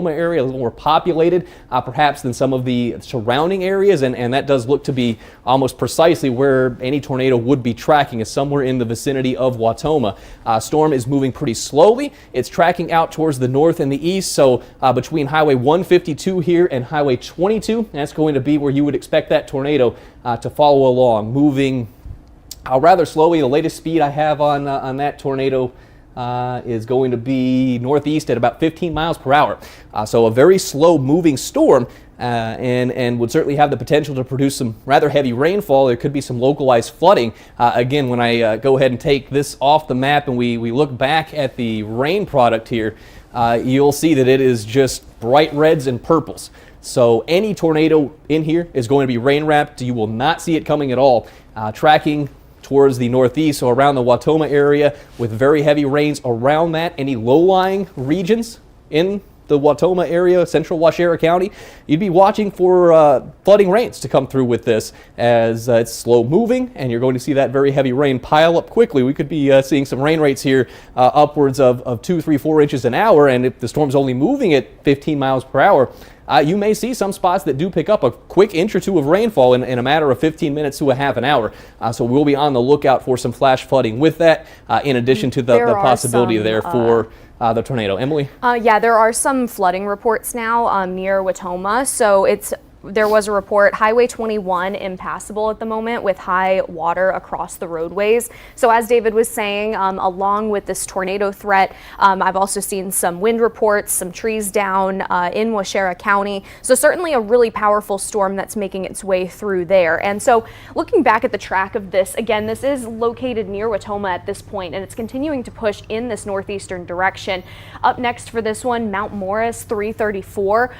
area, a little more populated perhaps than some of the surrounding areas, and that does look to be almost precisely where any tornado would be tracking, is somewhere in the vicinity of Wautoma. Storm is moving pretty slowly. It's tracking out towards the north and the east, so between Highway 152 here and Highway 22, that's going to be where you would expect that tornado to follow along, moving rather slowly. The latest speed I have on that tornado is going to be northeast at about 15 miles per hour. So a very slow moving storm, and would certainly have the potential to produce some rather heavy rainfall. There could be some localized flooding. Again, when I go ahead and take this off the map and we look back at the rain product here, you'll see that it is just bright reds and purples. So any tornado in here is going to be rain wrapped. You will not see it coming at all. Tracking towards the northeast, so around the Wautoma area, with very heavy rains around that. Any low-lying regions in the Wautoma area, central Washera County, you'd be watching for flooding rains to come through with this, as it's slow moving, and you're going to see that very heavy rain pile up quickly. We could be seeing some rain rates here upwards of 2, 3, 4 inches an hour, and if the storm's only moving at 15 miles per hour, you may see some spots that do pick up a quick inch or two of rainfall in a matter of 15 minutes to a half an hour. So we'll be on the lookout for some flash flooding with that, in addition to the possibility there for the tornado. Emily? Yeah, there are some flooding reports now near Wautoma. So there was a report, Highway 21 impassable at the moment with high water across the roadways. So as David was saying, along with this tornado threat, I've also seen some wind reports, some trees down in Washera County. So certainly a really powerful storm that's making its way through there. And so looking back at the track of this, again, this is located near Wautoma at this point, and it's continuing to push in this northeastern direction. Up next for this one, Mount Morris 334,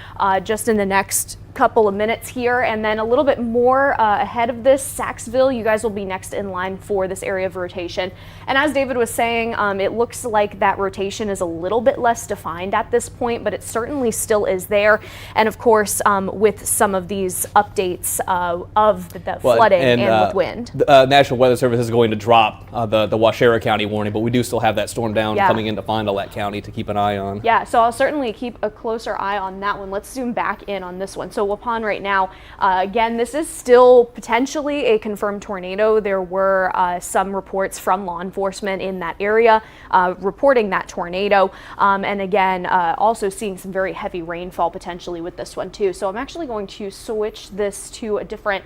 just in the next couple of minutes here, and then a little bit more ahead of this, Saxville, you guys will be next in line for this area of rotation. And as David was saying, it looks like that rotation is a little bit less defined at this point, but it certainly still is there. And of course, with some of these updates of the flooding and with wind. The National Weather Service is going to drop the Washera County warning, but we do still have that storm down coming into Fond du Lac County to keep an eye on. Yeah, so I'll certainly keep a closer eye on that one. Let's zoom back in on this one. So Waupun right now, again, this is still potentially a confirmed tornado. There were some reports from law enforcement in that area reporting that tornado, and again, also seeing some very heavy rainfall potentially with this one too. So I'm actually going to switch this to a different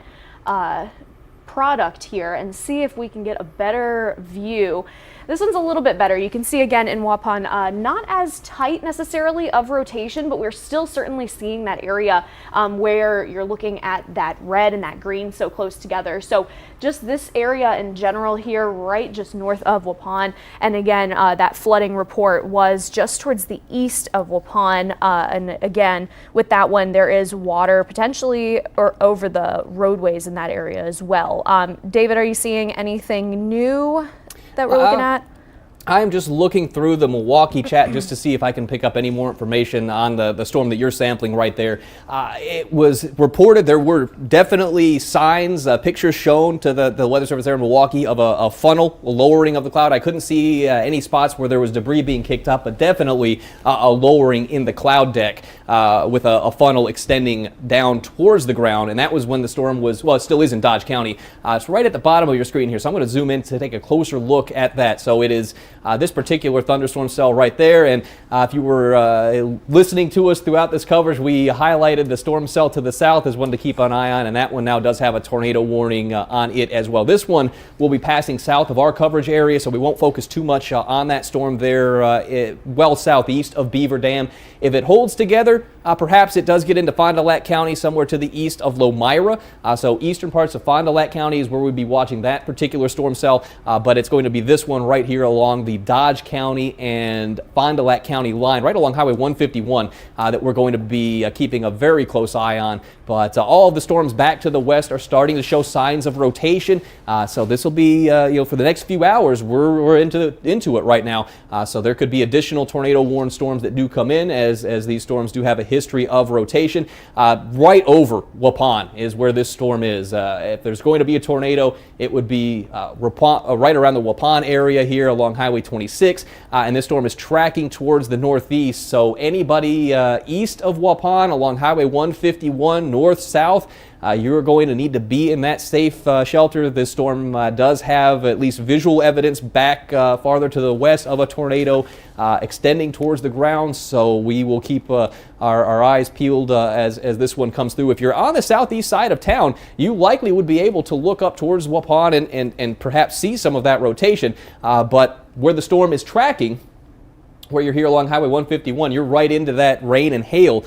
product here and see if we can get a better view. This one's a little bit better. You can see again in Waupun, not as tight necessarily of rotation, but we're still certainly seeing that area where you're looking at that red and that green so close together. So just this area in general here, right just north of Waupun. And again, that flooding report was just towards the east of Waupun. And again, with that one, there is water potentially or over the roadways in that area as well. David, are you seeing anything new that we're looking at? I'm just looking through the Milwaukee chat just to see if I can pick up any more information on the storm that you're sampling right there. It was reported there were definitely signs, pictures shown to the Weather Service there in Milwaukee of a funnel, a lowering of the cloud. I couldn't see any spots where there was debris being kicked up, but definitely a lowering in the cloud deck with a funnel extending down towards the ground. And that was when the storm was, well, it still is in Dodge County. It's right at the bottom of your screen here, so I'm going to zoom in to take a closer look at that. So it is this particular thunderstorm cell right there, and if you were listening to us throughout this coverage, we highlighted the storm cell to the south as one to keep an eye on, and that one now does have a tornado warning on it as well. This one will be passing south of our coverage area, so we won't focus too much on that storm there well southeast of Beaver Dam. If it holds together, perhaps it does get into Fond du Lac County, somewhere to the east of Lomira. So eastern parts of Fond du Lac County is where we'd be watching that particular storm cell, but it's going to be this one right here along the Dodge County and Fond du Lac County line, right along Highway 151, that we're going to be keeping a very close eye on. But all of the storms back to the west are starting to show signs of rotation. So this will be, for the next few hours, we're into it right now. So there could be additional tornado warned storms that do come in as these storms do have a history of rotation. Right over Waupun is where this storm is. If there's going to be a tornado, it would be right around the Waupun area here along Highway Highway 26, and this storm is tracking towards the northeast. So anybody east of Waupun along Highway 151 north-south, you're going to need to be in that safe shelter. This storm does have at least visual evidence back farther to the west of a tornado extending towards the ground, so we will keep our eyes peeled as this one comes through. If you're on the southeast side of town, you likely would be able to look up towards Waupun and perhaps see some of that rotation, but where the storm is tracking, where you're here along Highway 151, you're right into that rain and hail,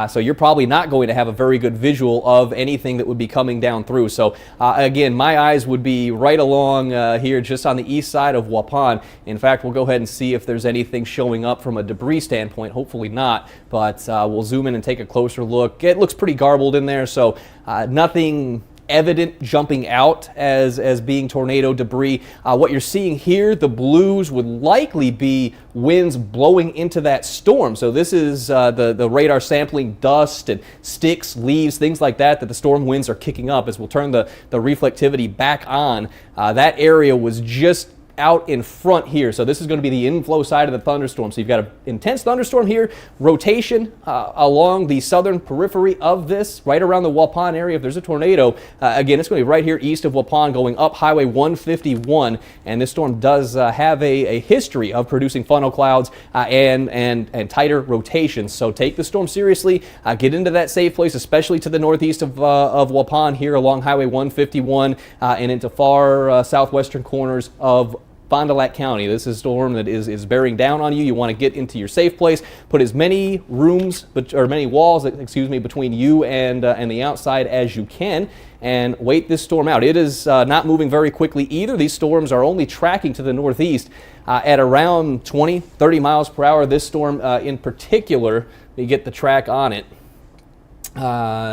so you're probably not going to have a very good visual of anything that would be coming down through. So again, my eyes would be right along here just on the east side of Waupun. In fact, we'll go ahead and see if there's anything showing up from a debris standpoint. Hopefully not, but we'll zoom in and take a closer look. It looks pretty garbled in there, so nothing evident jumping out as being tornado debris. What you're seeing here, the blues, would likely be winds blowing into that storm. So this is the radar sampling dust and sticks, leaves, things like that the storm winds are kicking up. As we'll turn the reflectivity back on, that area was just out in front here. So this is going to be the inflow side of the thunderstorm. So you've got an intense thunderstorm here, rotation along the southern periphery of this, right around the Waupun area. If there's a tornado, again, it's going to be right here east of Waupun going up Highway 151. And this storm does have a history of producing funnel clouds and tighter rotations. So take the storm seriously, get into that safe place, especially to the northeast of Waupun here along Highway 151 and into far southwestern corners of Fond du Lac County. This is a storm that is bearing down on you. You want to get into your safe place, put as many many walls, between you and the outside as you can, and wait this storm out. It is not moving very quickly either. These storms are only tracking to the northeast at around 20-30 miles per hour. This storm in particular, you get the track on it,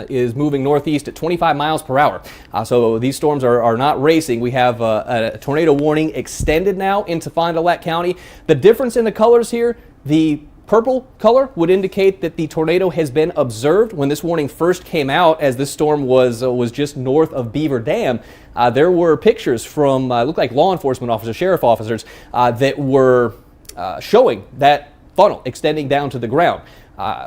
is moving northeast at 25 miles per hour. So these storms are not racing. We have a tornado warning extended now into Fond du Lac County. The difference in the colors here, the purple color would indicate that the tornado has been observed. When this warning first came out, as this storm was just north of Beaver Dam, there were pictures from, looked like law enforcement officers, sheriff officers, that were showing that funnel extending down to the ground.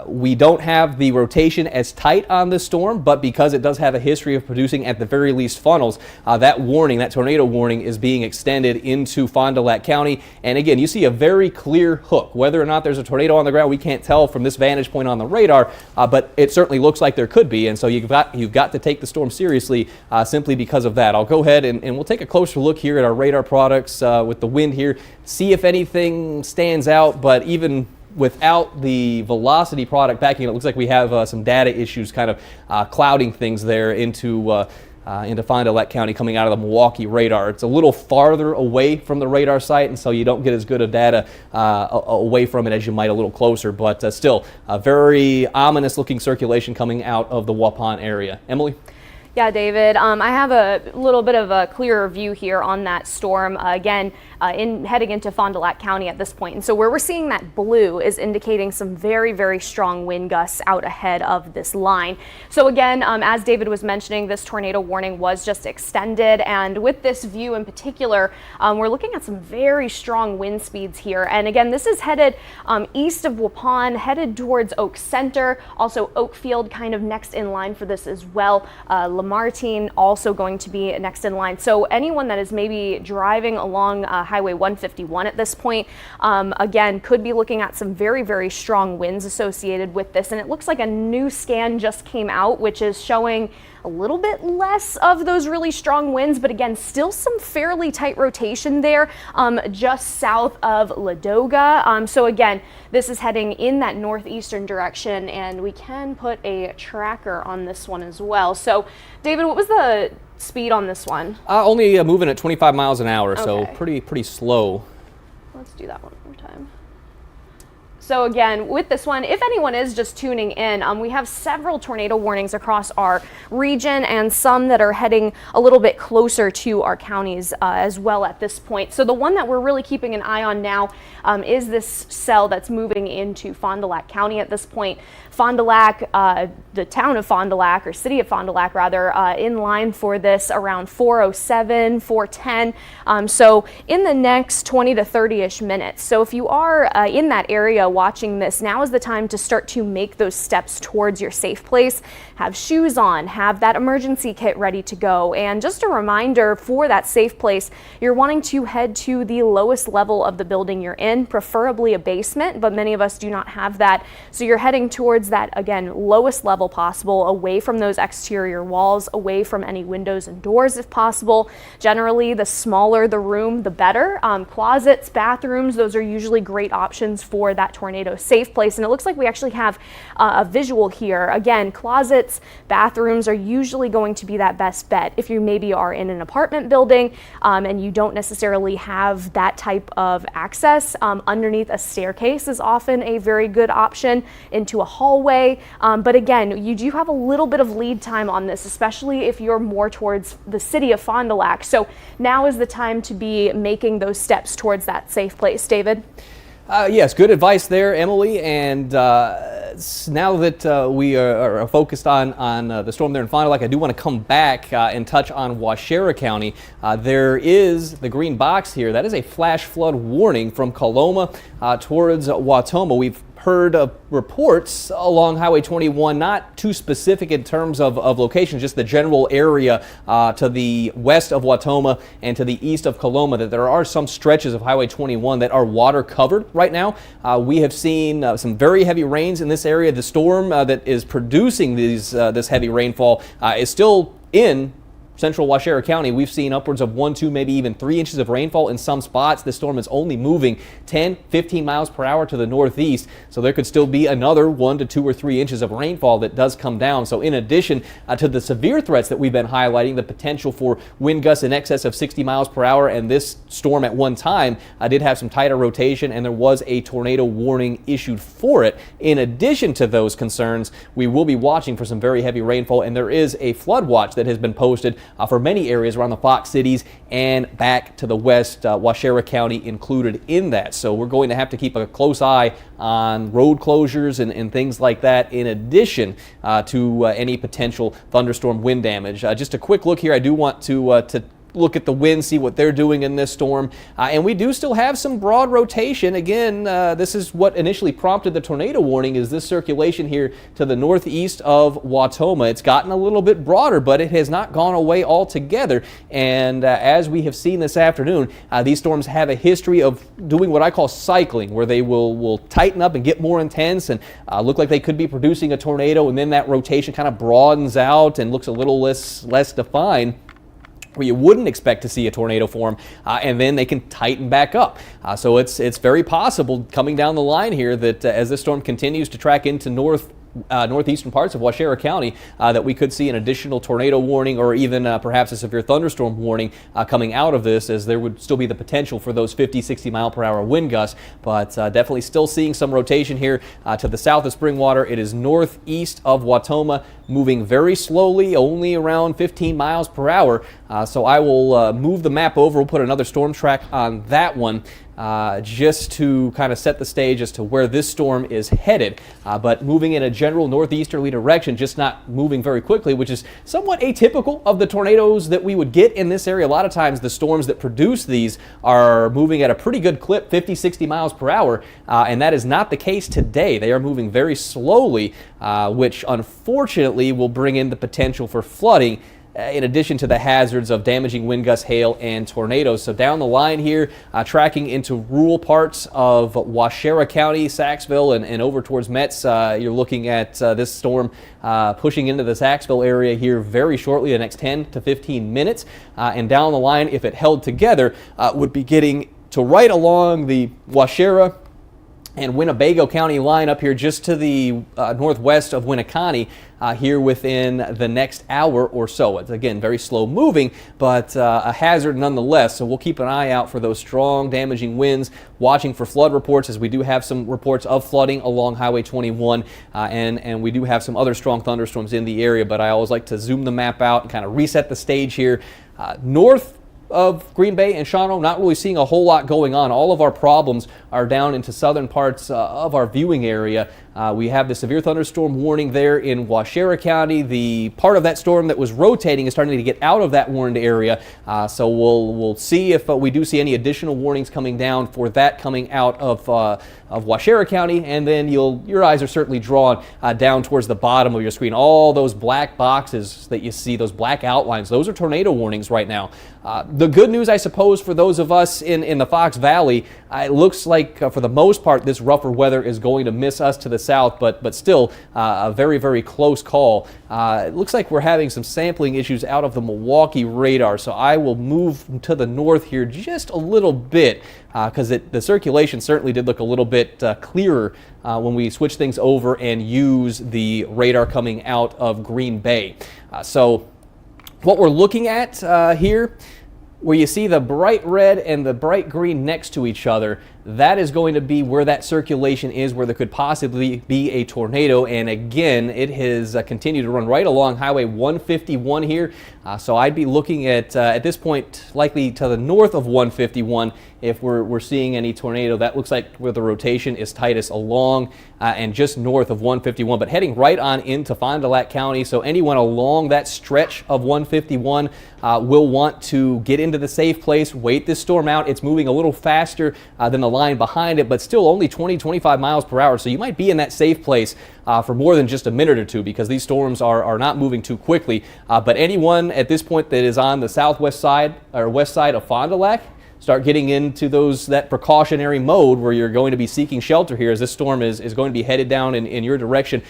We don't have the rotation as tight on this storm, but because it does have a history of producing at the very least funnels, that tornado warning is being extended into Fond du Lac County. And again, you see a very clear hook. Whether or not there's a tornado on the ground, we can't tell from this vantage point on the radar, but it certainly looks like there could be. And so you've got to take the storm seriously simply because of that. I'll go ahead and we'll take a closer look here at our radar products with the wind here, see if anything stands out, but even without the velocity product backing it, looks like we have some data issues kind of clouding things there into Fond du Lac County coming out of the Milwaukee radar. It's a little farther away from the radar site, and so you don't get as good of data away from it as you might a little closer, but still a very ominous looking circulation coming out of the Waupun area. Emily? Yeah, David, I have a little bit of a clearer view here on that storm, again, heading into Fond du Lac County at this point. And so where we're seeing that blue is indicating some very, very strong wind gusts out ahead of this line. So again, as David was mentioning, this tornado warning was just extended. And with this view in particular, we're looking at some very strong wind speeds here. And again, this is headed east of Waupun, headed towards Oak Center, also Oakfield kind of next in line for this as well. Lamartine also going to be next in line. So anyone that is maybe driving along Highway 151 at this point, again, could be looking at some very, very strong winds associated with this. And it looks like a new scan just came out, which is showing a little bit less of those really strong winds, but again, still some fairly tight rotation there just south of Ladoga. So again, this is heading in that northeastern direction, and we can put a tracker on this one as well. So David, what was the speed on this one? Only moving at 25 miles an hour, okay. So pretty slow. Let's do that one more time. So again, with this one, if anyone is just tuning in, we have several tornado warnings across our region and some that are heading a little bit closer to our counties as well at this point. So the one that we're really keeping an eye on now is this cell that's moving into Fond du Lac County at this point. Fond du Lac, the town of Fond du Lac, or city of Fond du Lac rather, in line for this around 4:07, 4:10. So in the next 20 to 30-ish minutes. So if you are in that area watching this, now is the time to start to make those steps towards your safe place. Have shoes on, have that emergency kit ready to go. And just a reminder, for that safe place, you're wanting to head to the lowest level of the building you're in, preferably a basement, but many of us do not have that. So you're heading towards that, again, lowest level possible, away from those exterior walls, away from any windows and doors if possible. Generally, the smaller the room, the better. Closets, bathrooms, those are usually great options for that tornado safe place. And it looks like we actually have a visual here. Again, closets, bathrooms are usually going to be that best bet if you maybe are in an apartment building and you don't necessarily have that type of access. Underneath a staircase is often a very good option, into a hallway. But again, you do have a little bit of lead time on this, especially if you're more towards the city of Fond du Lac. So now is the time to be making those steps towards that safe place. David? Yes, good advice there, Emily. And now that we are focused on the storm there in Fond du Lac, I do want to come back and touch on Waushara County. There is the green box here. That is a flash flood warning from Coloma towards Wautoma. We've heard reports along Highway 21, not too specific in terms of location, just the general area to the west of Wautoma and to the east of Coloma, that there are some stretches of Highway 21 that are water covered right now. We have seen some very heavy rains in this area. The storm that is producing this heavy rainfall is still in central Waushara County. We've seen upwards of 1, 2, maybe even 3 inches of rainfall in some spots. This storm is only moving 10, 15 miles per hour to the northeast, so there could still be another 1 to 2 or 3 inches of rainfall that does come down. So in addition to the severe threats that we've been highlighting, the potential for wind gusts in excess of 60 miles per hour, and this storm at one time did have some tighter rotation, and there was a tornado warning issued for it. In addition to those concerns, we will be watching for some very heavy rainfall, and there is a flood watch that has been posted for many areas around the Fox cities and back to the west, Waushara County included in that. So we're going to have to keep a close eye on road closures and things like that, in addition to any potential thunderstorm wind damage. Just a quick look here. I do want to look at the wind, see what they're doing in this storm. And we do still have some broad rotation. Again, this is what initially prompted the tornado warning, is this circulation here to the northeast of Wautoma. It's gotten a little bit broader, but it has not gone away altogether. And as we have seen this afternoon, these storms have a history of doing what I call cycling, where they will tighten up and get more intense and look like they could be producing a tornado, and then that rotation kind of broadens out and looks a little less defined, where you wouldn't expect to see a tornado form, and then they can tighten back up. So it's very possible coming down the line here that as this storm continues to track into northeastern parts of Waushara County, that we could see an additional tornado warning, or even perhaps a severe thunderstorm warning coming out of this, as there would still be the potential for those 50, 60 mile per hour wind gusts. But definitely still seeing some rotation here to the south of Springwater. It is northeast of Wautoma, moving very slowly, only around 15 miles per hour. So I will move the map over. We'll put another storm track on that one, just to kind of set the stage as to where this storm is headed. But moving in a general northeasterly direction, just not moving very quickly, which is somewhat atypical of the tornadoes that we would get in this area. A lot of times the storms that produce these are moving at a pretty good clip, 50, 60 miles per hour, and that is not the case today. They are moving very slowly, which unfortunately will bring in the potential for flooding, in addition to the hazards of damaging wind gusts, hail, and tornadoes. So down the line here, tracking into rural parts of Waushara County, Saxville, and over towards Metz, you're looking at this storm pushing into the Saxville area here very shortly, the next 10 to 15 minutes. And down the line, if it held together, would be getting to right along the Waushara and Winnebago County line up here just to the northwest of Winneconne here within the next hour or so. It's, again, very slow moving, but a hazard nonetheless. So we'll keep an eye out for those strong damaging winds, watching for flood reports, as we do have some reports of flooding along Highway 21, and we do have some other strong thunderstorms in the area. But I always like to zoom the map out and kind of reset the stage here. North of Green Bay and Shawano, not really seeing a whole lot going on. All of our problems are down into southern parts of our viewing area, We have the severe thunderstorm warning there in Waushara County. The part of that storm that was rotating is starting to get out of that warned area. So we'll see if we do see any additional warnings coming down for that coming out of Waushara County, and then your eyes are certainly drawn down towards the bottom of your screen. All those black boxes that you see, those black outlines, those are tornado warnings right now. The good news, I suppose, for those of us in the Fox Valley, it looks like for the most part this rougher weather is going to miss us to the south, but still a very, very close call. It looks like we're having some sampling issues out of the Milwaukee radar, so I will move to the north here just a little bit because the circulation certainly did look a little bit clearer when we switch things over and use the radar coming out of Green Bay. So what we're looking at here, where you see the bright red and the bright green next to each other, that is going to be where that circulation is, where there could possibly be a tornado. And again, it has continued to run right along Highway 151 here. So I'd be looking at this point, likely to the north of 151 if we're seeing any tornado. That looks like where the rotation is tightest, along and just north of 151, but heading right on into Fond du Lac County. So anyone along that stretch of 151 will want to get into the safe place, wait this storm out. It's moving a little faster than the line behind it, but still only 20-25 miles per hour. So you might be in that safe place for more than just a minute or two, because these storms are not moving too quickly. But anyone at this point that is on the southwest side or west side of Fond du Lac, start getting into that precautionary mode where you're going to be seeking shelter here, as this storm is going to be headed down in your direction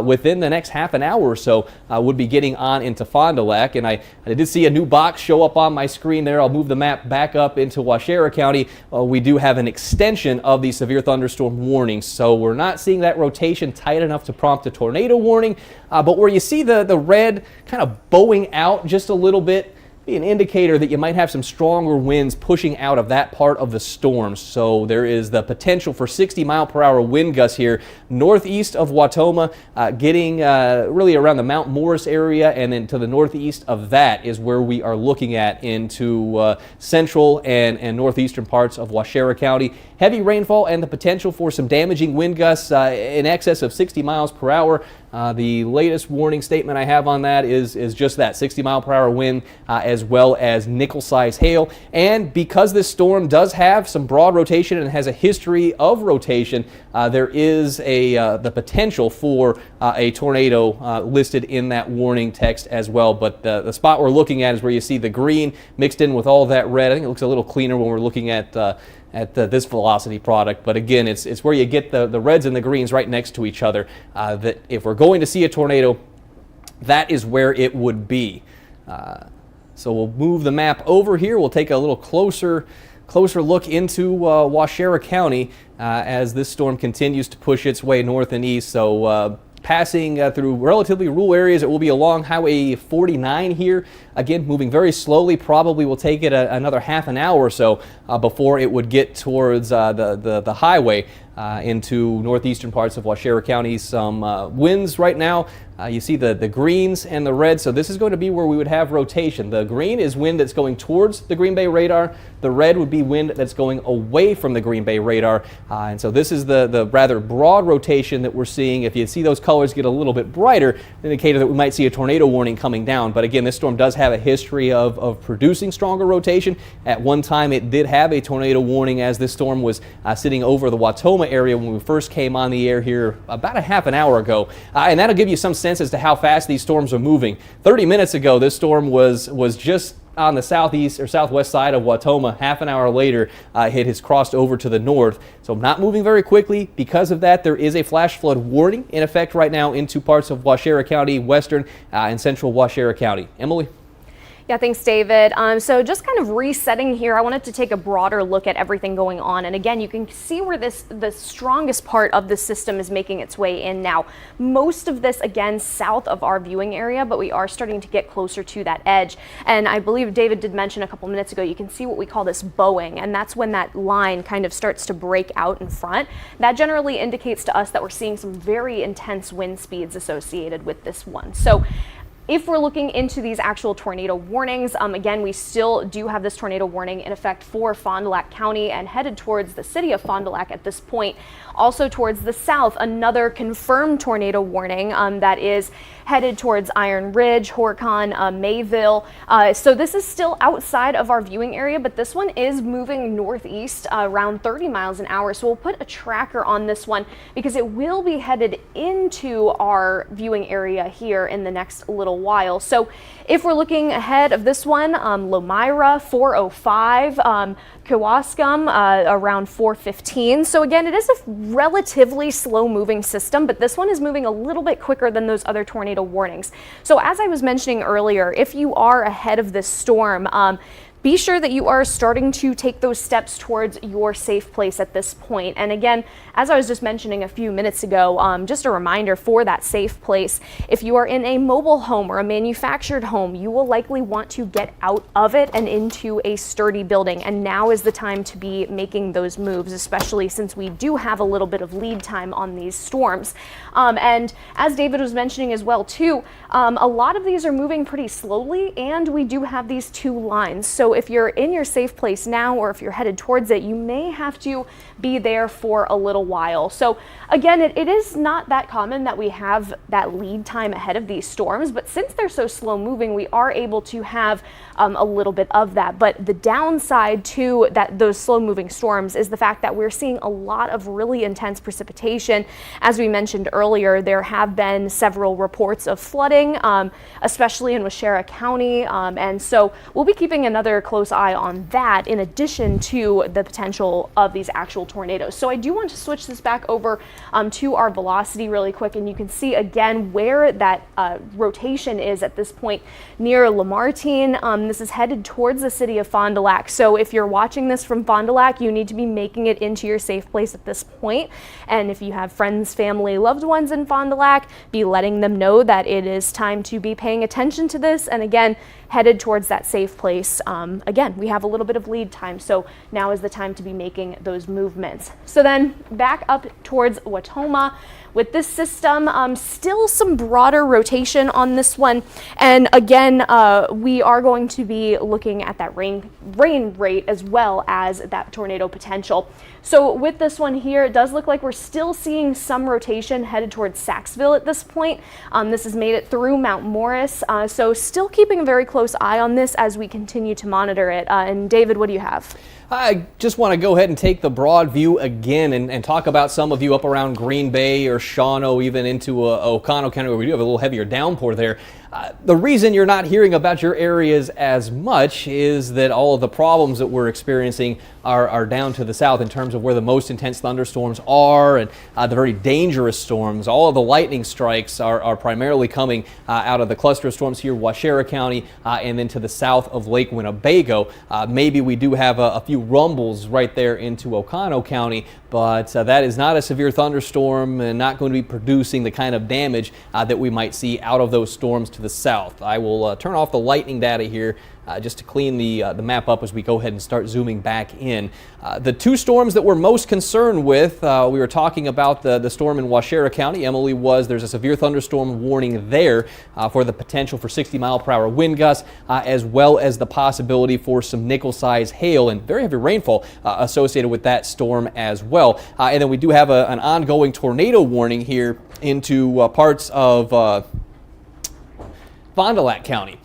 within the next half an hour or so. Would be getting on into Fond du Lac, and I did see a new box show up on my screen there. I'll move the map back up into Waushara County. We do have an extension of the severe thunderstorm warning, so we're not seeing that rotation tight enough to prompt a tornado warning, but where you see the red kind of bowing out just a little bit, an indicator that you might have some stronger winds pushing out of that part of the storm. So there is the potential for 60-mile-per-hour wind gusts here northeast of Wautoma, getting really around the Mount Morris area, and then to the northeast of that is where we are looking at into central and northeastern parts of Waushara County. Heavy rainfall and the potential for some damaging wind gusts in excess of 60 miles per hour. The latest warning statement I have on that is just that, 60-mile-per-hour wind, as well as nickel-size hail. And because this storm does have some broad rotation and has a history of rotation, there is the potential for a tornado listed in that warning text as well. But the spot we're looking at is where you see the green mixed in with all that red. I think it looks a little cleaner when we're looking at this velocity product, but again, it's where you get the reds and the greens right next to each other, that if we're going to see a tornado, that is where it would be. So we'll move the map over here. We'll take a little closer look into Waushara County as this storm continues to push its way north and east. So passing through relatively rural areas. It will be along Highway 49 here. Again, moving very slowly. Probably will take it another half an hour or so before it would get towards the highway into northeastern parts of Waushara County. Some winds right now. You see the greens and the reds, so this is going to be where we would have rotation. The green is wind that's going towards the Green Bay radar. The red would be wind that's going away from the Green Bay radar. And so this is the rather broad rotation that we're seeing. If you see those colors get a little bit brighter, an indicator that we might see a tornado warning coming down. But again, this storm does have a history of producing stronger rotation. At one time, it did have a tornado warning as this storm was sitting over the Wautoma area when we first came on the air here about a half an hour ago. And that'll give you some sense as to how fast these storms are moving. 30 minutes ago, this storm was just on the southeast or southwest side of Wautoma. Half an hour later, it has crossed over to the north. So not moving very quickly. Because of that, there is a flash flood warning in effect right now into parts of Waushara County, western and central Waushara County. Emily? Yeah, thanks, David. So just kind of resetting here, I wanted to take a broader look at everything going on. And again, you can see where the strongest part of the system is making its way in now. Most of this, again, south of our viewing area, but we are starting to get closer to that edge. And I believe David did mention a couple minutes ago, you can see what we call this bowing, and that's when that line kind of starts to break out in front. That generally indicates to us that we're seeing some very intense wind speeds associated with this one. So If we're looking into these actual tornado warnings, again, we still do have this tornado warning in effect for Fond du Lac County and headed towards the city of Fond du Lac at this point. Also towards the south, another confirmed tornado warning that is headed towards Iron Ridge, Horicon, Mayville. So this is still outside of our viewing area, but this one is moving northeast around 30 miles an hour. So we'll put a tracker on this one because it will be headed into our viewing area here in the next little while. So if we're looking ahead of this one, Lomira 405, Kewaskum around 415. So again, it is a relatively slow moving system, but this one is moving a little bit quicker than those other tornado warnings. So as I was mentioning earlier, if you are ahead of this storm, be sure that you are starting to take those steps towards your safe place at this point. And again, as I was just mentioning a few minutes ago, just a reminder for that safe place, if you are in a mobile home or a manufactured home, you will likely want to get out of it and into a sturdy building. And now is the time to be making those moves, especially since we do have a little bit of lead time on these storms. And as David was mentioning as well too, a lot of these are moving pretty slowly, and we do have these two lines. So if you're in your safe place now, or if you're headed towards it, you may have to be there for a little while. So again, it is not that common that we have that lead time ahead of these storms, but since they're so slow moving, we are able to have a little bit of that. But the downside to those slow moving storms is the fact that we're seeing a lot of really intense precipitation. As we mentioned earlier, there have been several reports of flooding, especially in Waushara County. And so we'll be keeping another close eye on that in addition to the potential of these actual tornadoes. So I do want to switch this back over to our velocity really quick, and you can see again where that rotation is at this point near Lamartine. This is headed towards the city of Fond du Lac. So if you're watching this from Fond du Lac, you need to be making it into your safe place at this point. And if you have friends, family, loved ones in Fond du Lac, be letting them know that it is time to be paying attention to this. And again, headed towards that safe place. Again, we have a little bit of lead time, so now is the time to be making those movements. So then back up towards Wautoma. With this system, still some broader rotation on this one. And again, we are going to be looking at that rain rate as well as that tornado potential. So with this one here, it does look like we're still seeing some rotation headed towards Saxville at this point. This has made it through Mount Morris. So still keeping a very close eye on this as we continue to monitor it. And David, what do you have? I just want to go ahead and take the broad view again and talk about some of you up around Green Bay or Shawano, even into Oconto County, where we do have a little heavier downpour there. The reason you're not hearing about your areas as much is that all of the problems that we're experiencing are down to the south in terms of where the most intense thunderstorms are and the very dangerous storms. All of the lightning strikes are primarily coming out of the cluster of storms here, Waushara County, and then to the south of Lake Winnebago. Maybe we do have a few rumbles right there into Oconto County, but that is not a severe thunderstorm and not going to be producing the kind of damage that we might see out of those storms to the south. I will turn off the lightning data here just to clean the map up as we go ahead and start zooming back in. The two storms that we're most concerned with, we were talking about the storm in Waushara County. Emily there's a severe thunderstorm warning there for the potential for 60-mile-per-hour wind gusts, as well as the possibility for some nickel-size hail and very heavy rainfall associated with that storm as well. And then we do have an ongoing tornado warning here into parts of Fond du Lac County.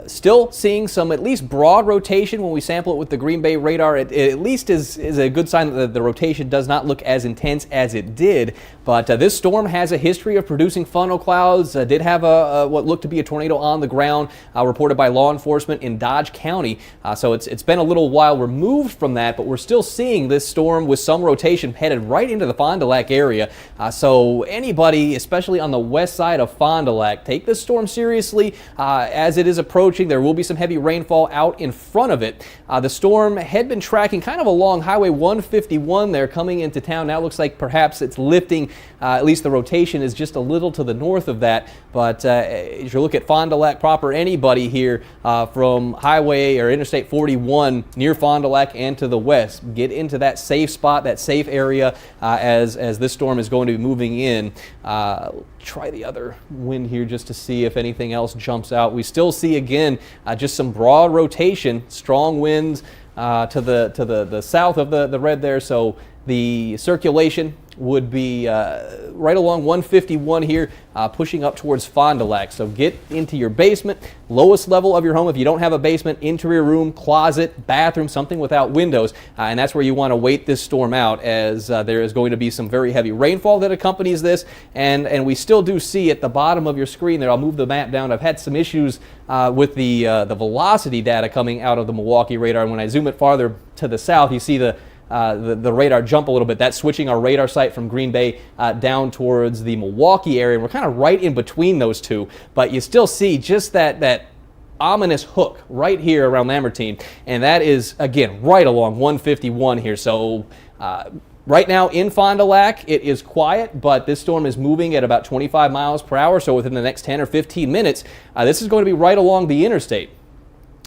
Still seeing some at least broad rotation when we sample it with the Green Bay radar. It at least is a good sign that the rotation does not look as intense as it did. But this storm has a history of producing funnel clouds. Did have what looked to be a tornado on the ground reported by law enforcement in Dodge County. So it's been a little while removed from that, but we're still seeing this storm with some rotation headed right into the Fond du Lac area. So anybody, especially on the west side of Fond du Lac, take this storm seriously as it is approaching. There will be some heavy rainfall out in front of it. The storm had been tracking kind of along Highway 151 there coming into town. Now it looks like perhaps it's lifting. At least the rotation is just a little to the north of that. But as you look at Fond du Lac proper, anybody here from Highway or Interstate 41 near Fond du Lac and to the west, get into that safe spot, that safe area as this storm is going to be moving in. try the other wind here just to see if anything else jumps out. We still see, again, just some broad rotation, strong winds to the south of the red there. So the circulation would be right along 151 here, pushing up towards Fond du Lac. So get into your basement, lowest level of your home. If you don't have a basement, interior room, closet, bathroom, something without windows. And that's where you want to wait this storm out, as there is going to be some very heavy rainfall that accompanies this. And we still do see at the bottom of your screen there, I'll move the map down. I've had some issues with the velocity data coming out of the Milwaukee radar. And when I zoom it farther to the south, you see the radar jump a little bit. That's switching our radar site from Green Bay down towards the Milwaukee area. And we're kind of right in between those two, but you still see just that ominous hook right here around Lamartine, and that is, again, right along 151 here. So right now in Fond du Lac, it is quiet, but this storm is moving at about 25 miles per hour. So within the next 10 or 15 minutes, this is going to be right along the interstate.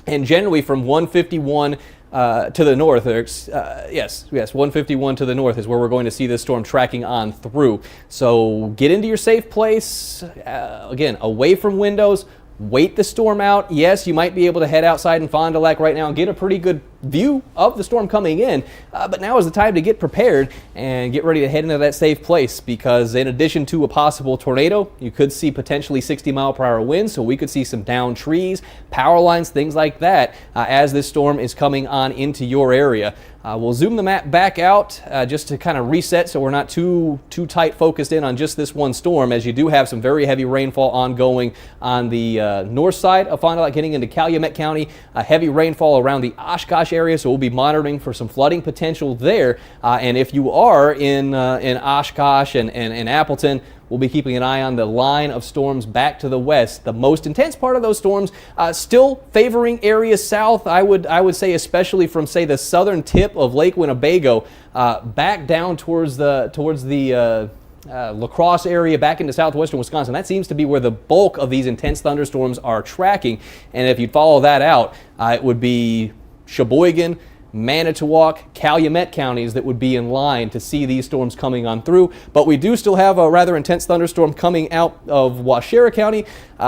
And generally from 151 to the north, 151 to the north is where we're going to see this storm tracking on through. So get into your safe place, again, away from windows, wait the storm out. Yes, you might be able to head outside in Fond du Lac right now and get a pretty good view of the storm coming in, but now is the time to get prepared and get ready to head into that safe place, because in addition to a possible tornado, you could see potentially 60-mile-per-hour winds, so we could see some downed trees, power lines, things like that as this storm is coming on into your area. We'll zoom the map back out just to kind of reset so we're not too tight focused in on just this one storm, as you do have some very heavy rainfall ongoing on the north side of Fond du Lac getting into Calumet County, heavy rainfall around the Oshkosh area, so we'll be monitoring for some flooding potential there. And if you are in Oshkosh and Appleton, we'll be keeping an eye on the line of storms back to the west. The most intense part of those storms still favoring areas south. I would say, especially from, say, the southern tip of Lake Winnebago back down towards the La Crosse area, back into southwestern Wisconsin. That seems to be where the bulk of these intense thunderstorms are tracking. And if you follow that out, it would be Sheboygan, Manitowoc, Calumet counties that would be in line to see these storms coming on through. But we do still have a rather intense thunderstorm coming out of Waushara County.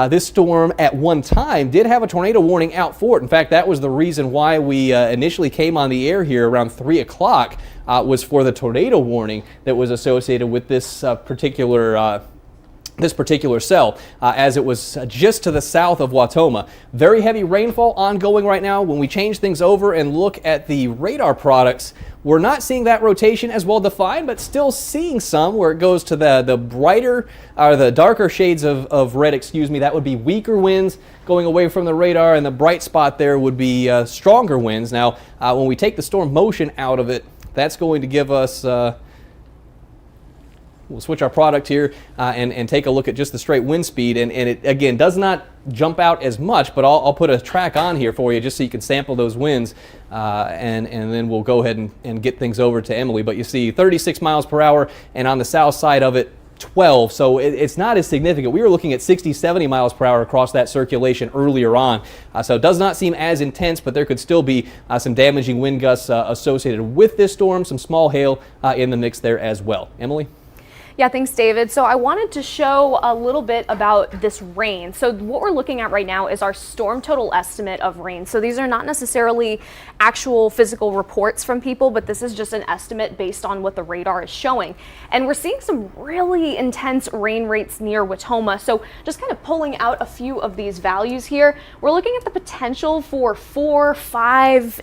This storm at one time did have a tornado warning out for it. In fact, that was the reason why we initially came on the air here around 3 o'clock, was for the tornado warning that was associated with this particular cell, as it was just to the south of Wautoma. Very heavy rainfall ongoing right now. When we change things over and look at the radar products, we're not seeing that rotation as well defined, but still seeing some where it goes to the brighter, or the darker shades of red, that would be weaker winds going away from the radar, and the bright spot there would be stronger winds. Now, when we take the storm motion out of it, that's going to give us... We'll switch our product here and take a look at just the straight wind speed, and it again does not jump out as much, but I'll put a track on here for you just so you can sample those winds, and then we'll go ahead and get things over to Emily. But you see 36 miles per hour, and on the south side of it 12, so it's not as significant. We were looking at 60-70 miles per hour across that circulation earlier on, so it does not seem as intense, but there could still be some damaging wind gusts associated with this storm, some small hail in the mix there as well. Emily? Yeah, thanks, David. So I wanted to show a little bit about this rain. So what we're looking at right now is our storm total estimate of rain. So these are not necessarily actual physical reports from people, but this is just an estimate based on what the radar is showing. And we're seeing some really intense rain rates near Wautoma. So just kind of pulling out a few of these values here, we're looking at the potential for 4-5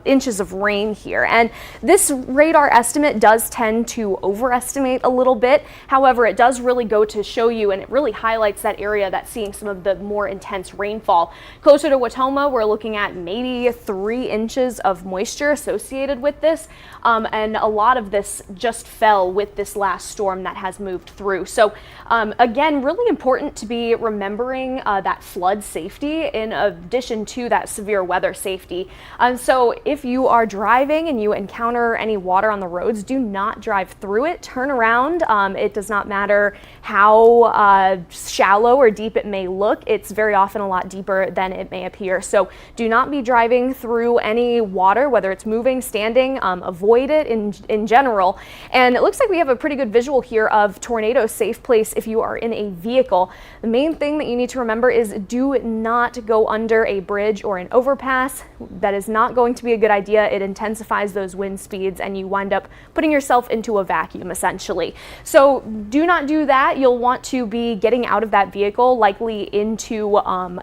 inches of rain here. And this radar estimate does tend to overestimate a little bit. However, it does really go to show you, and it really highlights that area that's seeing some of the more intense rainfall. Closer to Wautoma, we're looking at maybe 3 inches of moisture associated with this, and a lot of this just fell with this last storm that has moved through. So again, really important to be remembering that flood safety in addition to that severe weather safety. So if you are driving and you encounter any water on the roads, do not drive through it. Turn around. It does not matter how shallow or deep it may look, it's very often a lot deeper than it may appear. So do not be driving through any water, whether it's moving, standing, avoid it in general. And it looks like we have a pretty good visual here of tornado safe place if you are in a vehicle. The main thing that you need to remember is do not go under a bridge or an overpass. That is not going to be a good idea. It intensifies those wind speeds and you wind up putting yourself into a vacuum essentially. So do not do that. You'll want to be getting out of that vehicle, likely into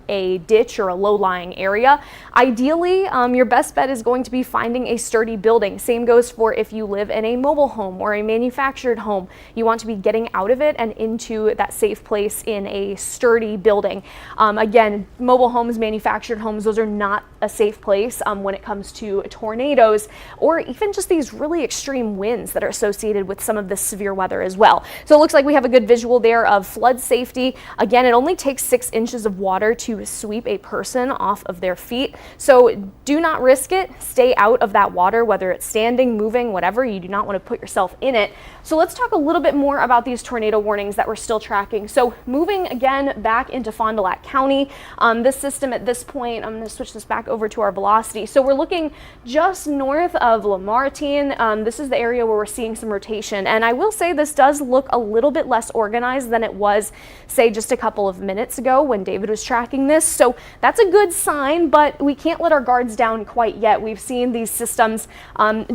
a ditch or a low-lying area. Ideally, your best bet is going to be finding a sturdy building. Same goes for if you live in a mobile home or a manufactured home. You want to be getting out of it and into that safe place in a sturdy building. Again, mobile homes, manufactured homes, those are not a safe place when it comes to tornadoes or even just these really extreme winds that are associated with some of this severe weather as well. So it looks like we have a good visual there of flood safety. Again, it only takes 6 inches of water to sweep a person off of their feet. So do not risk it. Stay out of that water, whether it's standing, moving, whatever. You do not want to put yourself in it. So let's talk a little bit more about these tornado warnings that we're still tracking. So moving again back into Fond du Lac County, this system at this point, I'm going to switch this back over to our velocity. So we're looking just north of Lamartine. This is the area where we're seeing some rotation. And I will say this does look a little bit less organized than it was, say, just a couple of minutes ago when David was tracking this. So that's a good sign, but we can't let our guards down quite yet. We've seen these systems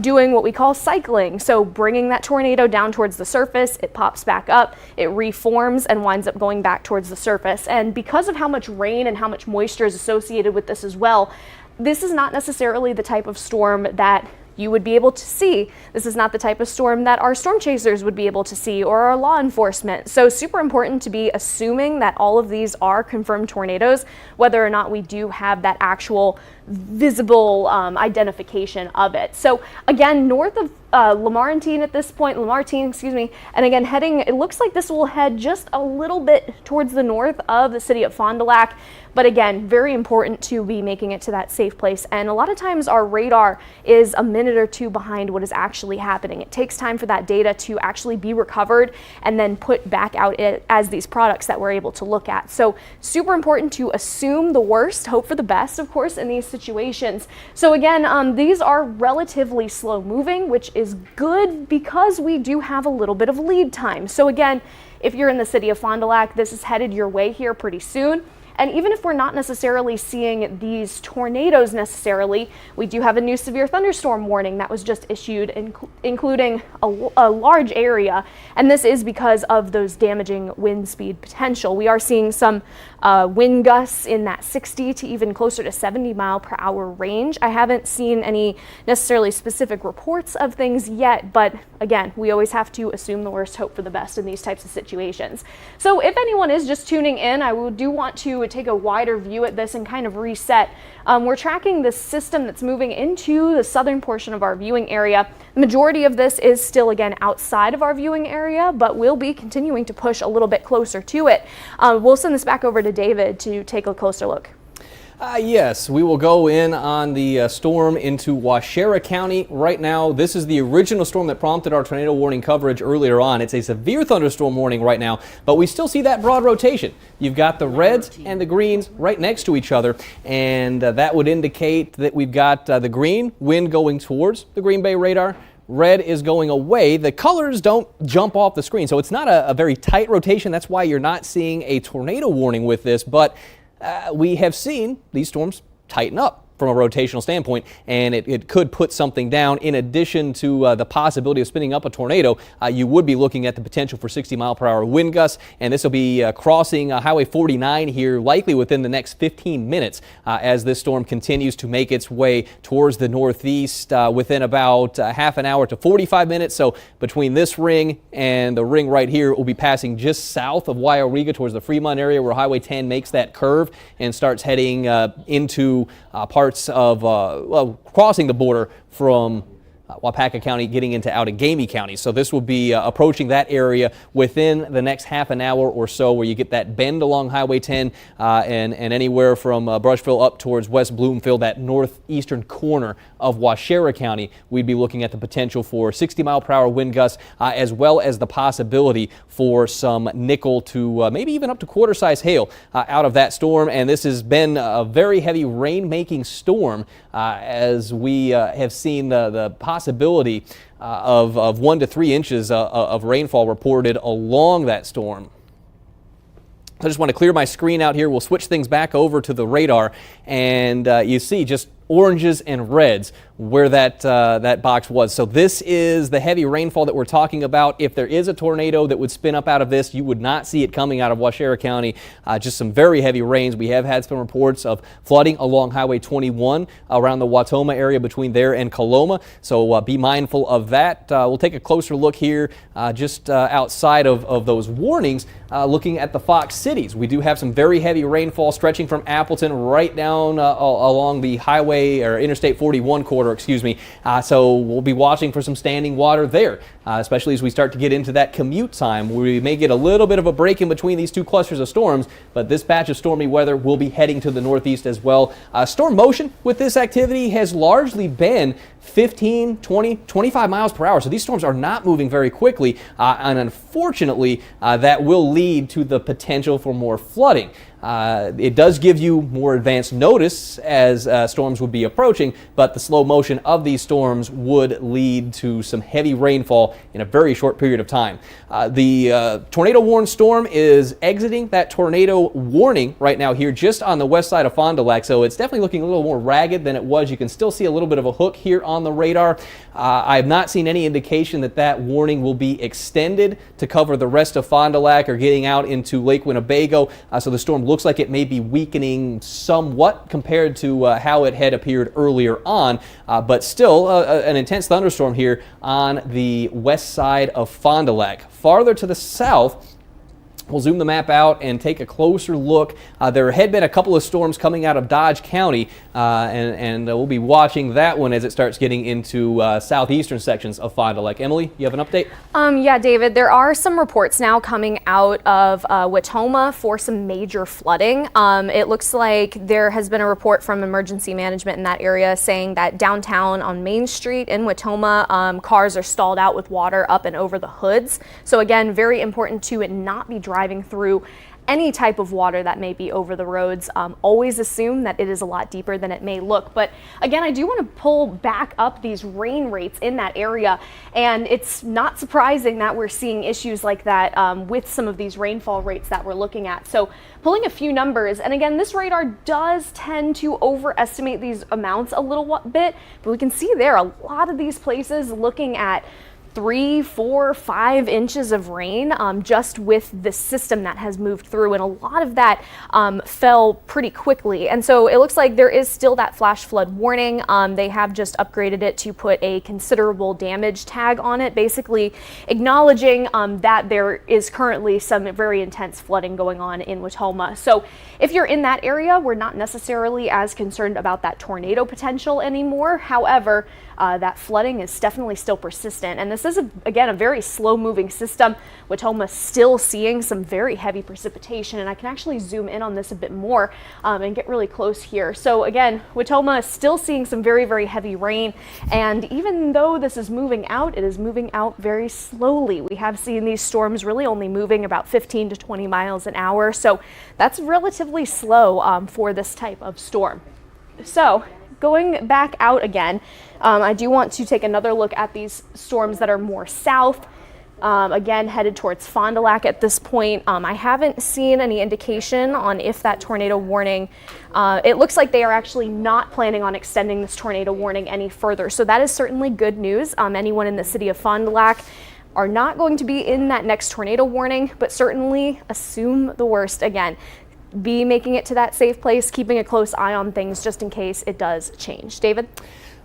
doing what we call cycling. So bringing that tornado down towards the surface, it pops back up, it reforms and winds up going back towards the surface. And because of how much rain and how much moisture is associated with this as well, this is not necessarily the type of storm that you would be able to see. This is not the type of storm that our storm chasers would be able to see or our law enforcement. So super important to be assuming that all of these are confirmed tornadoes, whether or not we do have that actual visible identification of it. So again, north of Lamartine at this point, excuse me, and again heading, it looks like this will head just a little bit towards the north of the city of Fond du Lac. But again, very important to be making it to that safe place. And a lot of times our radar is a minute or two behind what is actually happening. It takes time for that data to actually be recovered and then put back out as these products that we're able to look at. So super important to assume the worst, hope for the best, of course, in these situations. So again, these are relatively slow moving, which is good because we do have a little bit of lead time. So again, if you're in the city of Fond du Lac, this is headed your way here pretty soon. And even if we're not necessarily seeing these tornadoes necessarily, we do have a new severe thunderstorm warning that was just issued, including a large area. And this is because of those damaging wind speed potential. We are seeing some wind gusts in that 60 to even closer to 70 mile per hour range. I haven't seen any necessarily specific reports of things yet, but again, we always have to assume the worst, hope for the best in these types of situations. So if anyone is just tuning in, I do want to take a wider view at this and kind of reset. We're tracking this system that's moving into the southern portion of our viewing area. The majority of this is still, again, outside of our viewing area, but we'll be continuing to push a little bit closer to it. We'll send this back over to David to take a closer look. Yes, we will go in on the storm into Waushara County. Right now, this is the original storm that prompted our tornado warning coverage earlier on. It's a severe thunderstorm warning right now, but we still see that broad rotation. You've got the reds and the greens right next to each other, and that would indicate that we've got the green wind going towards the Green Bay radar. Red is going away. The colors don't jump off the screen, so it's not a very tight rotation. That's why you're not seeing a tornado warning with this, but we have seen these storms tighten up from a rotational standpoint, and it could put something down. In addition to the possibility of spinning up a tornado, you would be looking at the potential for 60 mile per hour wind gusts, and this will be crossing Highway 49 here likely within the next 15 minutes as this storm continues to make its way towards the northeast within about half an hour to 45 minutes. So between this ring and the ring right here, it will be passing just south of Wairega towards the Fremont area where Highway 10 makes that curve and starts heading into parts of, crossing the border from Waupaca County getting into Outagamie County. So this will be approaching that area within the next half an hour or so, where you get that bend along Highway 10 and anywhere from Brushville up towards West Bloomfield, that northeastern corner of Waushara County. We'd be looking at the potential for 60-mile-per-hour wind gusts, as well as the possibility for some nickel to maybe even up to quarter-size hail out of that storm. And this has been a very heavy rain-making storm, as we have seen the possibility of 1 to 3 inches of rainfall reported along that storm. I just want to clear my screen out here. We'll switch things back over to the radar, and you see just oranges and reds where that box was. So this is the heavy rainfall that we're talking about. If there is a tornado that would spin up out of this, you would not see it coming out of Waushara County. Just some very heavy rains. We have had some reports of flooding along Highway 21 around the Wautoma area between there and Coloma. So be mindful of that. We'll take a closer look here just outside of those warnings, looking at the Fox cities. We do have some very heavy rainfall stretching from Appleton right down along the highway or Interstate 41 corridor, so we'll be watching for some standing water there, especially as we start to get into that commute time. We may get a little bit of a break in between these two clusters of storms, but this batch of stormy weather will be heading to the northeast as well. Storm motion with this activity has largely been 15, 20, 25 miles per hour. So these storms are not moving very quickly, and unfortunately, that will lead to the potential for more flooding. It does give you more advanced notice as storms would be approaching, but the slow motion of these storms would lead to some heavy rainfall in a very short period of time. The tornado warned storm is exiting that tornado warning right now here just on the west side of Fond du Lac, so it's definitely looking a little more ragged than it was. You can still see a little bit of a hook here on the radar. I have not seen any indication that that warning will be extended to cover the rest of Fond du Lac or getting out into Lake Winnebago, so the storm looks like it may be weakening somewhat compared to how it had appeared earlier on, but still an intense thunderstorm here on the west side of Fond du Lac. Farther to the south, we'll zoom the map out and take a closer look. There had been a couple of storms coming out of Dodge County, and we'll be watching that one as it starts getting into southeastern sections of Fond du Lac. Emily, you have an update? Yeah, David, there are some reports now coming out of Wautoma for some major flooding. It looks like there has been a report from emergency management in that area saying that downtown on Main Street in Wautoma, cars are stalled out with water up and over the hoods. So again, very important to not be driving through any type of water that may be over the roads. Always assume that it is a lot deeper than it may look. But again, I do want to pull back up these rain rates in that area, and it's not surprising that we're seeing issues like that with some of these rainfall rates that we're looking at. So pulling a few numbers, and again, this radar does tend to overestimate these amounts a little bit, but we can see there a lot of these places looking at 3, 4, 5 inches of rain just with the system that has moved through, and a lot of that fell pretty quickly. And so it looks like there is still that flash flood warning. They have just upgraded it to put a considerable damage tag on it, basically acknowledging that there is currently some very intense flooding going on in Wautoma. So if you're in that area, we're not necessarily as concerned about that tornado potential anymore. However, that flooding is definitely still persistent, and this is again a very slow moving system. Wautoma still seeing some very heavy precipitation, and I can actually zoom in on this a bit more and get really close here. So again, Wautoma is still seeing some very, very heavy rain, and even though this is moving out, it is moving out very slowly. We have seen these storms really only moving about 15 to 20 miles an hour, so that's relatively slow for this type of storm. So going back out again, I do want to take another look at these storms that are more south, again headed towards Fond du Lac at this point. I haven't seen any indication on if that tornado warning, it looks like they are actually not planning on extending this tornado warning any further. So that is certainly good news. Anyone in the city of Fond du Lac are not going to be in that next tornado warning, but certainly assume the worst. Again, be making it to that safe place, keeping a close eye on things just in case it does change. David?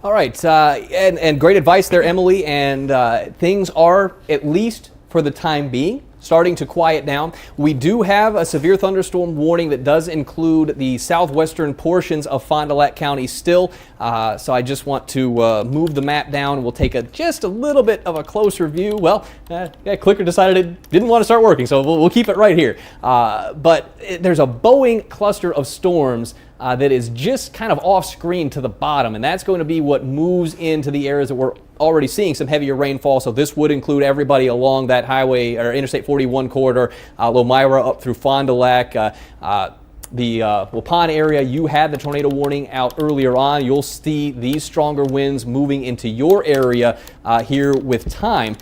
All right, and great advice there, Emily, and things are, at least for the time being, starting to quiet down. We do have a severe thunderstorm warning that does include the southwestern portions of Fond du Lac County still. So I just want to move the map down. We'll take just a little bit of a closer view. Well, clicker decided it didn't want to start working, so we'll keep it right here. But there's a Boeing cluster of storms that is just kind of off screen to the bottom, and that's going to be what moves into the areas that we're already seeing some heavier rainfall. So this would include everybody along that highway or Interstate 41 corridor, Lomira up through Fond du Lac, the Waupun area. You had the tornado warning out earlier on. You'll see these stronger winds moving into your area here with time.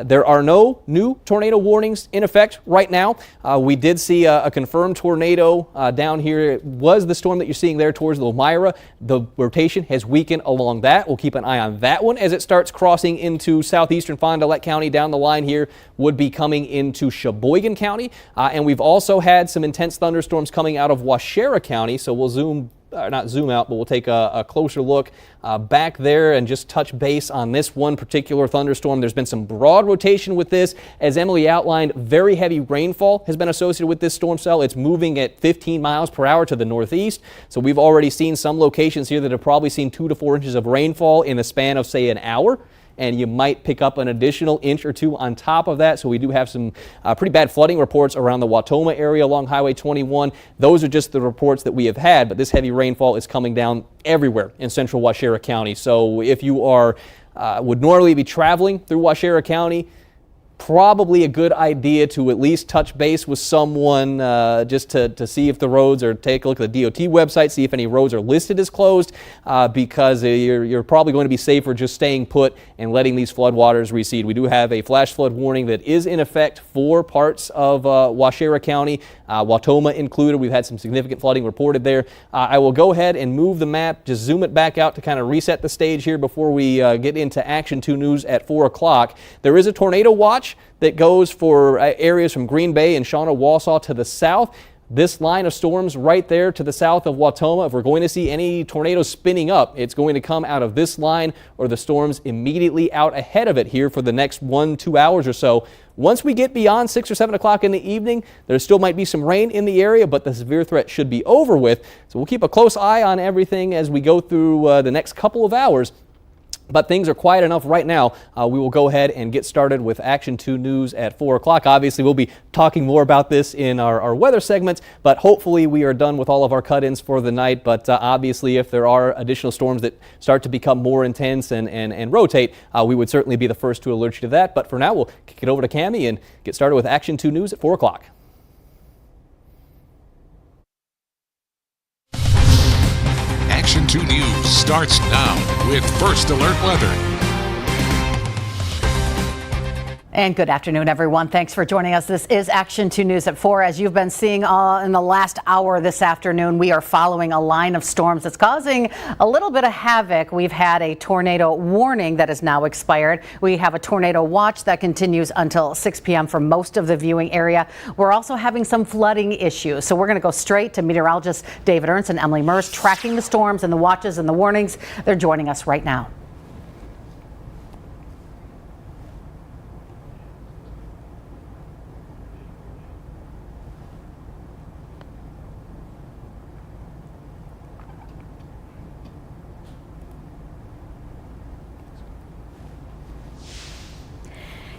There are no new tornado warnings in effect right now. We did see a confirmed tornado down here. It was the storm that you're seeing there towards Lomira. The rotation has weakened along that. We'll keep an eye on that one as it starts crossing into southeastern Fond du Lac County. Down the line here would be coming into Sheboygan County. And we've also had some intense thunderstorms coming out of Waushara County. So we'll not zoom out, but we'll take a closer look back there and just touch base on this one particular thunderstorm. There's been some broad rotation with this. As Emily outlined, very heavy rainfall has been associated with this storm cell. It's moving at 15 miles per hour to the northeast. So we've already seen some locations here that have probably seen 2 to 4 inches of rainfall in the span of, say, an hour. And you might pick up an additional inch or two on top of that. So we do have some pretty bad flooding reports around the Wautoma area along Highway 21. Those are just the reports that we have had, but this heavy rainfall is coming down everywhere in central Waushara County. So if you would normally be traveling through Waushara County, probably a good idea to at least touch base with someone just to see if the roads, or take a look at the DOT website, see if any roads are listed as closed, because you're probably going to be safer just staying put and letting these floodwaters recede. We do have a flash flood warning that is in effect for parts of Waushara County, Wautoma included. We've had some significant flooding reported there. I will go ahead and move the map, just zoom it back out to kind of reset the stage here before we get into Action 2 News at 4 o'clock. There is a tornado watch that goes for areas from Green Bay and Shawnee-Wausau to the south. This line of storms right there to the south of Wautoma, if we're going to see any tornadoes spinning up, it's going to come out of this line or the storms immediately out ahead of it here for the next 1-2 hours or so. Once we get beyond 6 or 7 o'clock in the evening, there still might be some rain in the area, but the severe threat should be over with. So we'll keep a close eye on everything as we go through the next couple of hours. But things are quiet enough right now. We will go ahead and get started with Action 2 News at 4 o'clock. Obviously, we'll be talking more about this in our weather segments, but hopefully we are done with all of our cut-ins for the night. But obviously, if there are additional storms that start to become more intense and rotate, we would certainly be the first to alert you to that. But for now, we'll kick it over to Cammie and get started with Action 2 News at 4 o'clock. Action 2 News starts now with First Alert Weather. And good afternoon, everyone. Thanks for joining us. This is Action 2 News at 4. As you've been seeing in the last hour this afternoon, we are following a line of storms that's causing a little bit of havoc. We've had a tornado warning that is now expired. We have a tornado watch that continues until 6 p.m. for most of the viewing area. We're also having some flooding issues. So we're going to go straight to meteorologists David Ernst and Emily Merz tracking the storms and the watches and the warnings. They're joining us right now.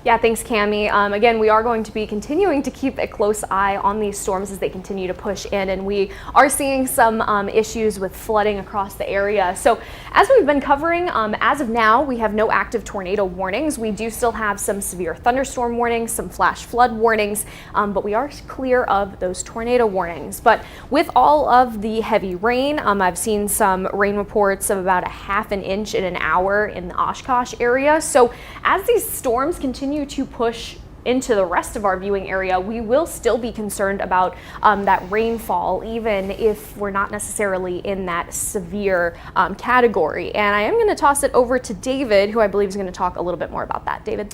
Yeah, thanks, Cammie. Again, we are going to be continuing to keep a close eye on these storms as they continue to push in, and we are seeing some issues with flooding across the area. So as we've been covering, as of now, we have no active tornado warnings. We do still have some severe thunderstorm warnings, some flash flood warnings, but we are clear of those tornado warnings. But with all of the heavy rain, I've seen some rain reports of about 1/2 inch in an hour in the Oshkosh area. So as these storms continue to push into the rest of our viewing area, we will still be concerned about that rainfall, even if we're not necessarily in that severe category. And I am going to toss it over to David, who I believe is going to talk a little bit more about that. David?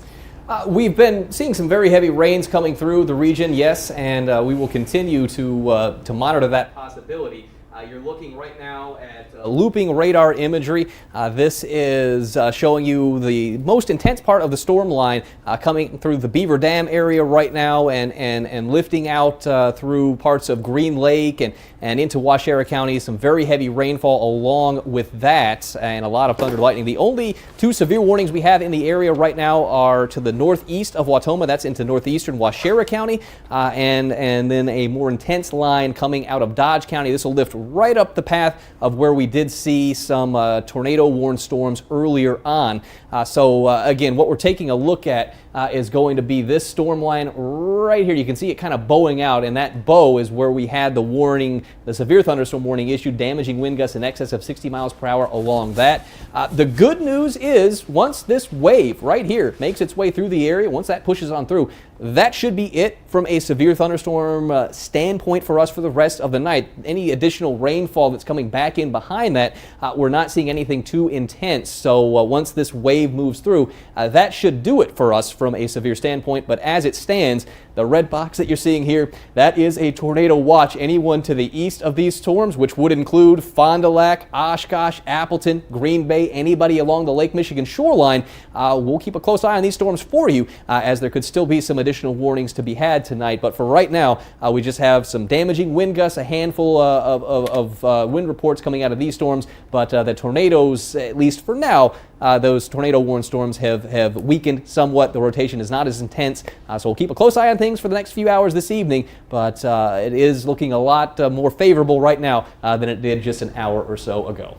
We've been seeing some very heavy rains coming through the region, yes, and we will continue to monitor that possibility. You're looking right now at looping radar imagery. This is showing you the most intense part of the storm line coming through the Beaver Dam area right now and lifting out through parts of Green Lake and into Washera County. Some very heavy rainfall along with that and a lot of thunder and lightning. The only two severe warnings we have in the area right now are to the northeast of Wautoma. That's into northeastern Washera County and then a more intense line coming out of Dodge County. This will lift right up the path of where we did see some tornado-warned storms earlier on. Again, what we're taking a look at is going to be this storm line right here. You can see it kind of bowing out, and that bow is where we had the warning, the severe thunderstorm warning issued, damaging wind gusts in excess of 60 miles per hour along that. The good news is once this wave right here makes its way through the area, once that pushes on through, that should be it from a severe thunderstorm standpoint for us for the rest of the night. Any additional rainfall that's coming back in behind that, we're not seeing anything too intense. So once this wave moves through, that should do it for us from a severe standpoint. But as it stands, the red box that you're seeing here, that is a tornado watch. Anyone to the east of these storms, which would include Fond du Lac, Oshkosh, Appleton, Green Bay, anybody along the Lake Michigan shoreline, we'll keep a close eye on these storms for you as there could still be some additional warnings to be had tonight. But for right now, we just have some damaging wind gusts, a handful of wind reports coming out of these storms. But the tornadoes, at least for now, those tornado-warned storms have weakened somewhat. The rotation is not as intense, so we'll keep a close eye on things for the next few hours this evening, but it is looking a lot more favorable right now than it did just an hour or so ago.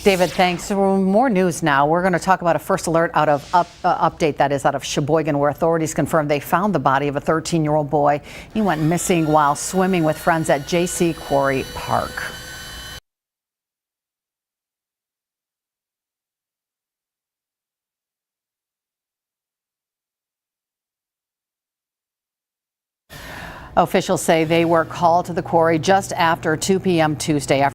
David, thanks. More news now. We're going to talk about a first alert out of update that is out of Sheboygan, where authorities confirmed they found the body of a 13-year-old boy. He went missing while swimming with friends at J.C. Quarry Park. Officials say they were called to the quarry just after 2 p.m. Tuesday.